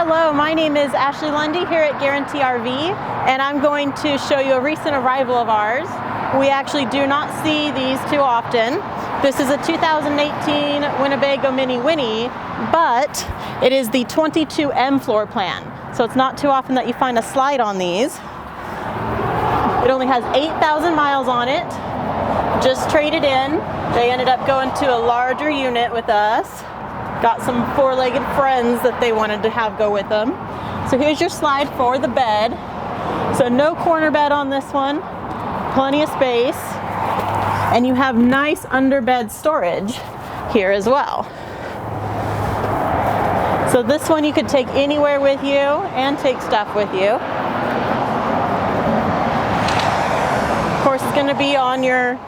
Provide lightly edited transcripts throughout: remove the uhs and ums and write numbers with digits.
Hello, my name is Ashley Lundy here at Guarantee RV, and I'm going to show you a recent arrival of ours. We actually do not see these too often. This is a 2018 Winnebago Minnie Winnie, but it is the 22M floor plan. So it's not too often that you find a slide on these. It only has 8,000 miles on it. Just traded in. They ended up going to a larger unit with us. Got some four-legged friends that they wanted to have go with them. So here's your slide for the bed. So no corner bed on this one. Plenty of space. And you have nice underbed storage here as well. So this one you could take anywhere with you and take stuff with you. Of course, it's going to be on your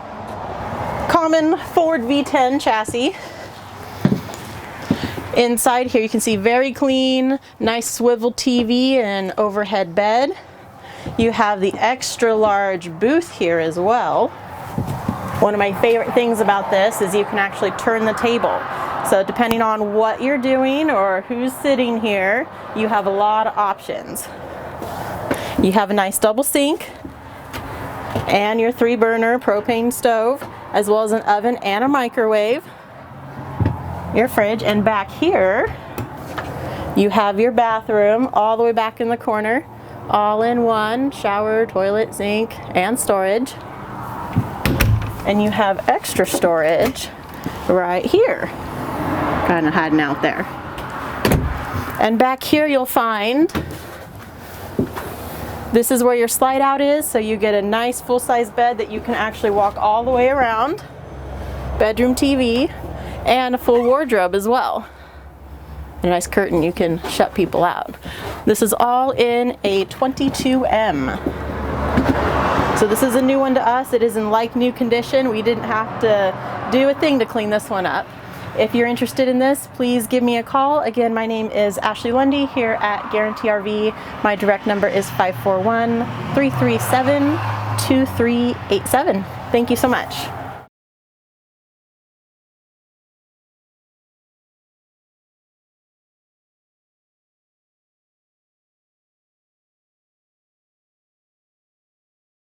common Ford V10 chassis. Inside here you can see very clean, nice swivel TV and overhead bed. You have the extra large booth here as well. One of my favorite things about this is you can actually turn the table. So depending on what you're doing or who's sitting here, you have a lot of options. You have a nice double sink and your 3-burner propane stove, as well as an oven and a microwave. Your fridge, and back here you have your bathroom all the way back in the corner, all in one, shower, toilet, sink, and storage. And you have extra storage right here, kind of hiding out there. And back here you'll find this is where your slide out is, so you get a nice full-size bed that you can actually walk all the way around, bedroom TV, and a full wardrobe as well. A nice curtain, you can shut people out. This is all in a 22M. So this is a new one to us. It is in like new condition. We didn't have to do a thing to clean this one up. If you're interested in this, please give me a call. Again, my name is Ashley Lundy here at Guarantee RV. My direct number is 541-337-2387. Thank you so much.